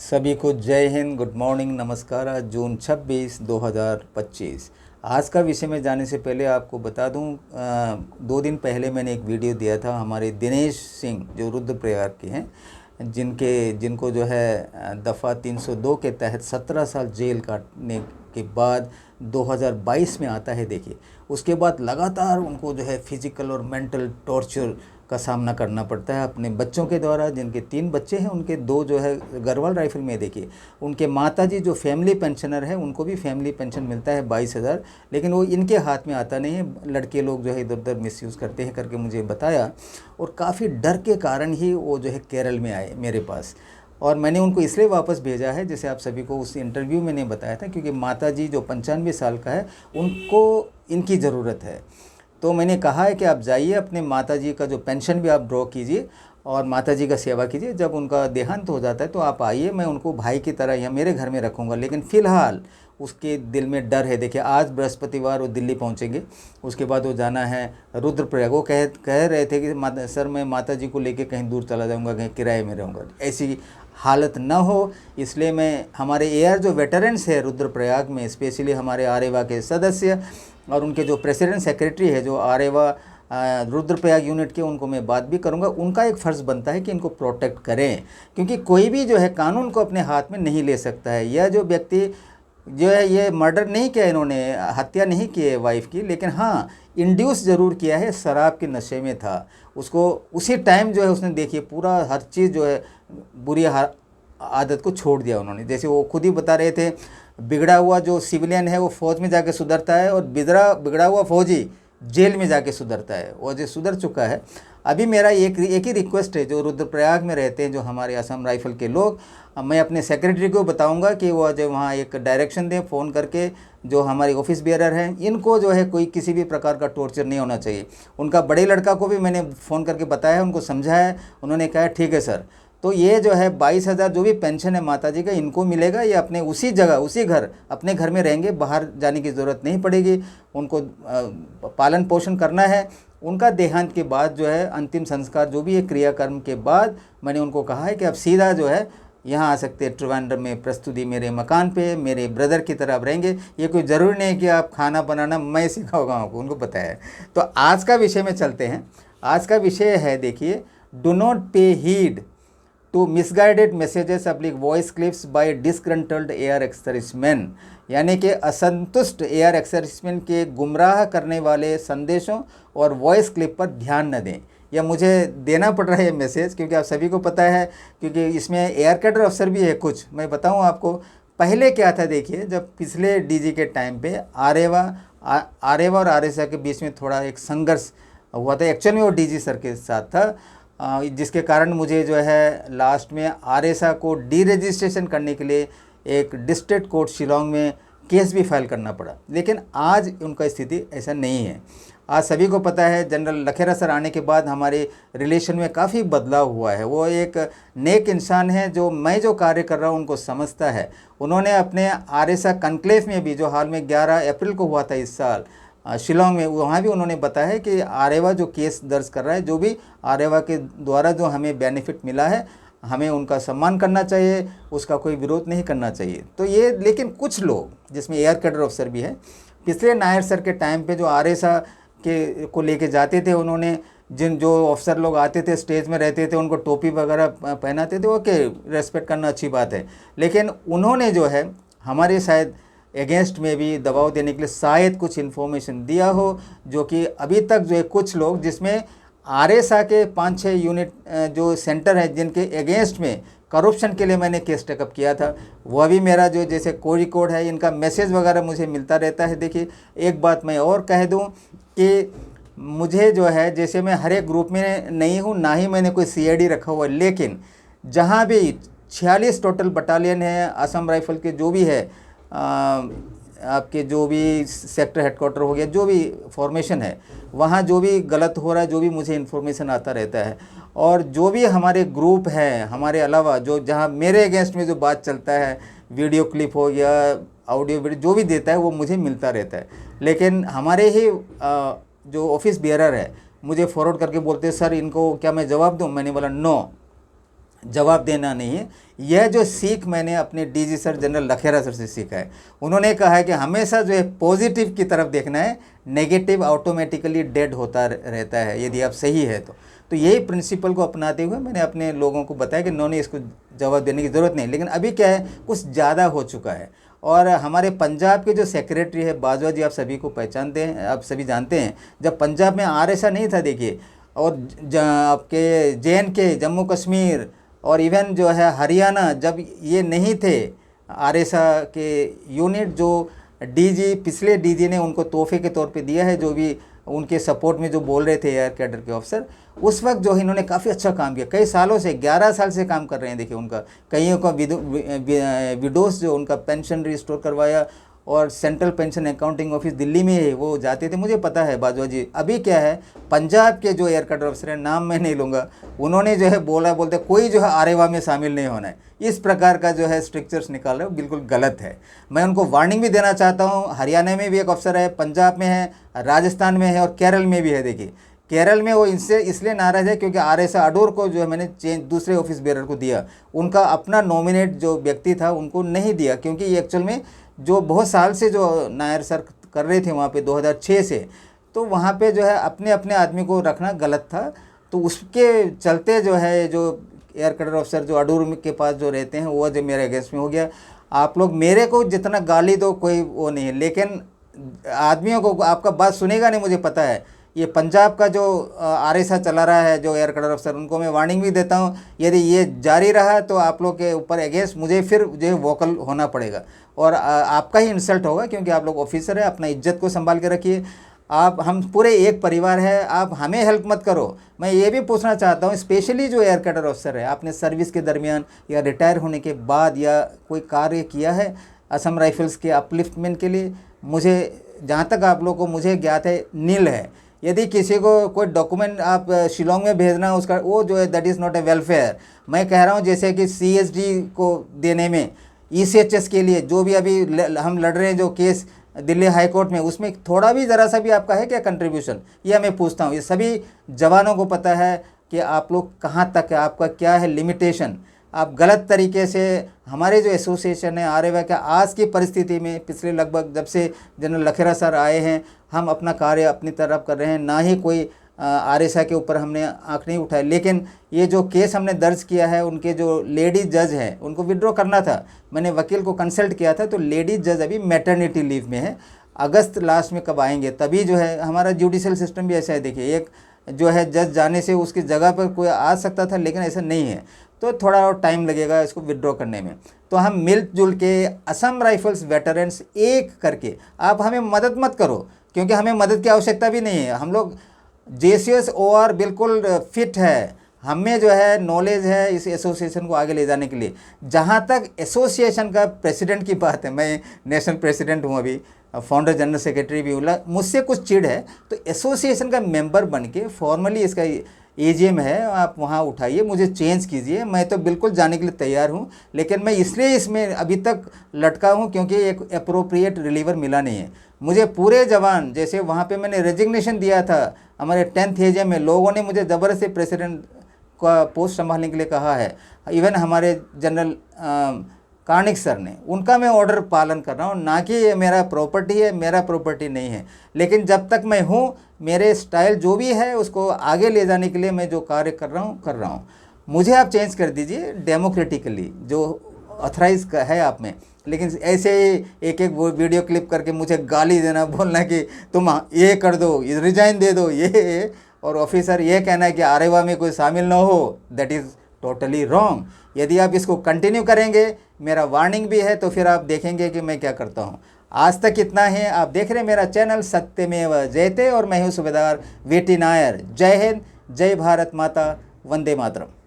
सभी को जय हिंद, गुड मॉर्निंग, नमस्कार। आज जून 26, 2025। आज का विषय में जाने से पहले आपको बता दूं, 2 दिन पहले मैंने एक वीडियो दिया था हमारे दिनेश सिंह जो रुद्रप्रयाग के हैं, जिनको जो है दफ़ा 302 के तहत 17 साल जेल काटने के बाद 2022 में आता है। देखिए, उसके बाद लगातार उनको जो है फिज़िकल और मेंटल टॉर्चर का सामना करना पड़ता है अपने बच्चों के द्वारा। जिनके 3 बच्चे हैं, उनके 2 जो है गढ़वाल राइफल में। देखिए, उनके माताजी जो फैमिली पेंशनर है, उनको भी फैमिली पेंशन मिलता है 22,000, लेकिन वो इनके हाथ में आता नहीं है। लड़के लोग जो है इधर उधर मिसयूज़ करते हैं करके मुझे बताया, और काफ़ी डर के कारण ही वो जो है केरल में आए मेरे पास। और मैंने उनको इसलिए वापस भेजा है, जैसे आप सभी को उस इंटरव्यू में ने बताया था, क्योंकि माताजी जो 95 साल का है, उनको इनकी ज़रूरत है। तो मैंने कहा है कि आप जाइए, अपने माताजी का जो पेंशन भी आप ड्रॉ कीजिए और माताजी का सेवा कीजिए। जब उनका देहांत हो जाता है तो आप आइए, मैं उनको भाई की तरह यहाँ मेरे घर में रखूँगा। लेकिन फ़िलहाल उसके दिल में डर है। देखिए, आज बृहस्पतिवार वो दिल्ली पहुँचेंगे, उसके बाद वो जाना है रुद्रप्रयाग। वो कह रहे थे कि सर मैं माताजी को लेके कहीं दूर चला जाऊँगा, कहीं किराए में रहूँगा। ऐसी हालत ना हो, इसलिए मैं हमारे एयर जो वेटरन्स है रुद्रप्रयाग में, स्पेशली हमारे आरेवा के सदस्य और उनके जो प्रेसिडेंट सेक्रेटरी है जो आरेवा रुद्रप्रयाग यूनिट के, उनको मैं बात भी करूंगा। उनका एक फ़र्ज़ बनता है कि इनको प्रोटेक्ट करें, क्योंकि कोई भी जो है कानून को अपने हाथ में नहीं ले सकता है। यह जो व्यक्ति जो है, ये मर्डर नहीं किया, इन्होंने हत्या नहीं की है वाइफ की, लेकिन हाँ इंड्यूस ज़रूर किया है। शराब के नशे में था, उसको उसी टाइम जो है उसने, देखिए, पूरा हर चीज़ जो है बुरी आदत को छोड़ दिया उन्होंने। जैसे वो खुद ही बता रहे थे, बिगड़ा हुआ जो सिविलियन है वो फौज में जाके सुधरता है, और बिगड़ा हुआ फौजी जेल में जाके सुधरता है। वो जो सुधर चुका है। अभी मेरा एक ही रिक्वेस्ट है, जो रुद्रप्रयाग में रहते हैं जो हमारे असम राइफल के लोग, मैं अपने सेक्रेटरी को बताऊंगा कि वो जो वहाँ एक डायरेक्शन दें फ़ोन करके। जो हमारे ऑफिस बेयरर हैं, इनको जो है कोई किसी भी प्रकार का टॉर्चर नहीं होना चाहिए। उनका बड़े लड़का को भी मैंने फ़ोन करके बताया, उनको समझाया, उन्होंने कहा ठीक है सर। तो ये जो है 22,000 जो भी पेंशन है माताजी का, इनको मिलेगा। ये अपने उसी जगह उसी घर अपने घर में रहेंगे, बाहर जाने की ज़रूरत नहीं पड़ेगी। उनको पालन पोषण करना है। उनका देहांत के बाद जो है अंतिम संस्कार जो भी है क्रियाकर्म के बाद, मैंने उनको कहा है कि आप सीधा जो है यहाँ आ सकते हैं ट्रिवांड्रम में, प्रस्तुति मेरे मकान पे, मेरे ब्रदर की तरह आप रहेंगे। ये कोई ज़रूरी नहीं कि आप खाना बनाना मैं सिखाऊंगा आपको, उनको पता है। तो आज का विषय में चलते हैं। आज का विषय है, देखिए, do not pay heed to misguided messages अब्लिक voice clips by disgruntled air ex serviceman, यानी कि असंतुष्ट एयर एक्सर्विसमैन के गुमराह करने वाले संदेशों और वॉइस क्लिप पर ध्यान न दें। यह मुझे देना पड़ रहा है ये मैसेज, क्योंकि आप सभी को पता है, क्योंकि इसमें एयर कैडर अफसर भी है कुछ। मैं बताऊं आपको, पहले क्या था। देखिए, जब पिछले डीजी के टाइम पे आरेवा और आरएसए के बीच में थोड़ा एक संघर्ष हुआ था। एक्चुअली में वो डीजी सर के साथ था, जिसके कारण मुझे जो है लास्ट में आरएसए को डी रजिस्ट्रेशन करने के लिए एक डिस्ट्रिक्ट कोर्ट शिलोंग में केस भी फाइल करना पड़ा। लेकिन आज उनका स्थिति ऐसा नहीं है। आज सभी को पता है, जनरल लखेरा सर आने के बाद हमारे रिलेशन में काफ़ी बदलाव हुआ है। वो एक नेक इंसान है, जो मैं जो कार्य कर रहा हूँ उनको समझता है। उन्होंने अपने आरएसए कॉन्क्लेव में भी, जो हाल में 11 अप्रैल को हुआ था इस साल शिलोंग में, वहाँ भी उन्होंने बताया है कि आरेवा जो केस दर्ज कर रहा है, जो भी आरेवा के द्वारा जो हमें बेनिफिट मिला है, हमें उनका सम्मान करना चाहिए, उसका कोई विरोध नहीं करना चाहिए। तो ये, लेकिन कुछ लोग, जिसमें एयर कैडर ऑफिसर भी है, पिछले नायर सर के टाइम पे जो आरएसए के को लेके जाते थे, उन्होंने जो ऑफिसर लोग आते थे, स्टेज में रहते थे, उनको टोपी वगैरह पहनाते थे। ओके, रेस्पेक्ट करना अच्छी बात है, लेकिन उन्होंने जो है हमारे शायद अगेंस्ट में भी दबाव देने के लिए शायद कुछ इन्फॉर्मेशन दिया हो, जो कि अभी तक जो है कुछ लोग, जिसमें आरएसए के 5-6 यूनिट जो सेंटर है, जिनके अगेंस्ट में करप्शन के लिए मैंने केस टेकअप किया था, वह भी मेरा जो, जैसे कोझिकोड है, इनका मैसेज वगैरह मुझे मिलता रहता है। देखिए, एक बात मैं और कह दूं कि मुझे जो है, जैसे मैं हर एक ग्रुप में नहीं हूं, ना ही मैंने कोई सीआईडी रखा हुआ है, लेकिन जहां भी 46 टोटल बटालियन है असम राइफल के, जो भी है आपके जो भी सेक्टर हेडक्वार्टर हो गया, जो भी फॉर्मेशन है, वहाँ जो भी गलत हो रहा है, जो भी मुझे इन्फॉर्मेशन आता रहता है। और जो भी हमारे ग्रुप हैं, हमारे अलावा जो जहाँ मेरे अगेंस्ट में जो बात चलता है, वीडियो क्लिप हो गया, ऑडियो वीडियो जो भी देता है, वो मुझे मिलता रहता है। लेकिन हमारे ही जो ऑफिस बेयरर है, मुझे फॉरवर्ड करके बोलते हैं, सर इनको क्या मैं जवाब दूँ? मैंने बोला नो, जवाब देना नहीं है। यह जो सीख मैंने अपने DG sir general Lakhera sir से सीखा है। उन्होंने कहा है कि हमेशा जो है पॉजिटिव की तरफ देखना है, नेगेटिव ऑटोमेटिकली डेड होता रहता है यदि आप सही है तो यही प्रिंसिपल को अपनाते हुए मैंने अपने लोगों को बताया कि इन्होंने इसको जवाब देने की ज़रूरत नहीं। लेकिन अभी क्या है, कुछ ज़्यादा हो चुका है। और हमारे पंजाब के जो सेक्रेटरी है बाजवा जी, आप सभी को पहचानते हैं, आप सभी जानते हैं, जब पंजाब में RSA नहीं था देखिए, और आपके JNK जम्मू कश्मीर और इवन जो है हरियाणा, जब ये नहीं थे RSA के यूनिट, जो डीजी पिछले डीजी ने उनको तोहफे के तौर पे दिया है, जो भी उनके सपोर्ट में जो बोल रहे थे एयर कैडर के ऑफिसर, उस वक्त जो इन्होंने काफ़ी अच्छा काम किया। कई सालों से, 11 साल से काम कर रहे हैं देखिए। उनका कईयों का विडोस जो उनका पेंशन रिस्टोर करवाया, और central pension accounting office Delhi में है, वो जाते थे, मुझे पता है बाजवा जी। अभी क्या है, पंजाब के जो एयर कैडर ऑफिसर हैं, नाम मैं नहीं लूँगा, उन्होंने जो है बोलते कोई जो है आरेवा में शामिल नहीं होना है, इस प्रकार का जो है स्ट्रिक्चर्स निकाल रहे हो, बिल्कुल गलत है। मैं उनको वार्निंग भी देना चाहता हूँ। हरियाणा में भी एक अफसर है, पंजाब में है, राजस्थान में है और केरल में भी है। देखिए केरल में वो इनसे इसलिए नाराज़ है क्योंकि RSA अडूर को जो है मैंने चेंज दूसरे ऑफिस बेरर को दिया, उनका अपना नॉमिनेट जो व्यक्ति था उनको नहीं दिया, क्योंकि ये एक्चुअल में जो बहुत साल से जो नायर सर कर रहे थे वहाँ पे 2006 से, तो वहाँ पे जो है अपने अपने आदमी को रखना गलत था। तो उसके चलते जो है जो एयर कैडर ऑफिसर जो अडूर के पास जो रहते हैं, वो जो मेरे अगेंस्ट में हो गया। आप लोग मेरे को जितना गाली दो कोई वो नहीं है, लेकिन आदमियों को आपका बात सुनेगा नहीं, मुझे पता है। ये पंजाब का जो RSA चला रहा है जो एयर कैडर अफसर, उनको मैं वार्निंग भी देता हूँ, यदि ये जारी रहा तो आप लोग के ऊपर अगेंस्ट मुझे फिर जो है वोकल होना पड़ेगा, और आपका ही इंसल्ट होगा, क्योंकि आप लोग ऑफिसर हैं। अपना इज्जत को संभाल के रखिए। आप हम पूरे एक परिवार है, आप हमें हेल्प मत करो। मैं ये भी पूछना चाहता हूँ, स्पेशली जो एयर कैडर ऑफिसर है, आपने सर्विस के दरमियान या रिटायर होने के बाद या कोई कार्य किया है असम राइफल्स के अपलिफ्टमेंट के लिए? मुझे जहाँ तक आप लोग को मुझे ज्ञात है, नील है। यदि किसी को कोई डॉक्यूमेंट आप शिलोंग में भेजना, उसका वो जो है that is not a welfare. मैं कह रहा हूँ जैसे कि CSD को देने में, ECHS के लिए जो भी अभी हम लड़ रहे हैं जो केस दिल्ली हाई कोर्ट में, उसमें थोड़ा भी ज़रा सा भी आपका है क्या कंट्रीब्यूशन? यह मैं पूछता हूँ। ये सभी जवानों को पता है कि आप लोग कहाँ तक है, आपका क्या है लिमिटेशन। आप गलत तरीके से हमारे जो एसोसिएशन है आरेवा का आज की परिस्थिति में, पिछले लगभग जब से जनरल लखेरा सर आए हैं, हम अपना कार्य अपनी तरफ कर रहे हैं, ना ही कोई RSA के ऊपर हमने आंख नहीं उठाई। लेकिन ये जो केस हमने दर्ज किया है, उनके जो लेडी जज हैं उनको विड्रॉ करना था। मैंने वकील को कंसल्ट किया था, तो लेडी जज अभी मैटरनिटी लीव में है, अगस्त लास्ट में कब आएंगे तभी जो है। हमारा जुडिशल सिस्टम भी ऐसा है, देखिए एक जो है जज जाने से उसकी जगह पर कोई आ सकता था, लेकिन ऐसा नहीं है, तो थोड़ा और टाइम लगेगा इसको विड्रॉ करने में। तो हम मिलजुल के असम राइफल्स वेटरन्स एक करके, आप हमें मदद मत करो, क्योंकि हमें मदद की आवश्यकता भी नहीं है। हम लोग JCS OR बिल्कुल फिट है, हमें जो है नॉलेज है इस एसोसिएशन को आगे ले जाने के लिए। जहाँ तक एसोसिएशन का प्रेसिडेंट की बात है, मैं नेशनल प्रेसिडेंट हूँ, अभी फाउंडर जनरल सेक्रेटरी भी हूँ, मुझसे कुछ चिढ़ है तो एसोसिएशन का मेंबर बन के फॉर्मली इसका AGM है, आप वहाँ उठाइए, मुझे चेंज कीजिए, मैं तो बिल्कुल जाने के लिए तैयार हूँ। लेकिन मैं इसलिए इसमें अभी तक लटका हूँ क्योंकि एक अप्रोप्रिएट रिलीवर मिला नहीं है मुझे। पूरे जवान, जैसे वहाँ पे मैंने रेजिग्नेशन दिया था हमारे 10th AGM में, लोगों ने मुझे ज़बरदस्ती प्रेसिडेंट का पोस्ट संभालने के लिए कहा है। इवन हमारे जनरल कार्निक सर ने, उनका मैं ऑर्डर पालन कर रहा हूँ, ना कि ये मेरा प्रॉपर्टी है, मेरा प्रॉपर्टी नहीं है। लेकिन जब तक मैं हूँ, मेरे स्टाइल जो भी है उसको आगे ले जाने के लिए मैं जो कार्य कर रहा हूँ। मुझे आप चेंज कर दीजिए डेमोक्रेटिकली, जो ऑथराइज का है आप में। लेकिन ऐसे ही एक एक वो वीडियो क्लिप करके मुझे गाली देना, बोलना कि तुम ये कर दो, रिजाइन दे दो, ये और ऑफिसर ये कहना है कि आरेवा में कोई शामिल ना हो, दैट इज़ टोटली रॉन्ग। यदि आप इसको कंटिन्यू करेंगे, मेरा वार्निंग भी है, तो फिर आप देखेंगे कि मैं क्या करता हूँ। आज तक इतना है। आप देख रहे हैं मेरा चैनल सत्यमेव जयते, और मैं हूँ सूबेदार VT नायर। जय हिंद, जय भारत माता, वंदे मातरम।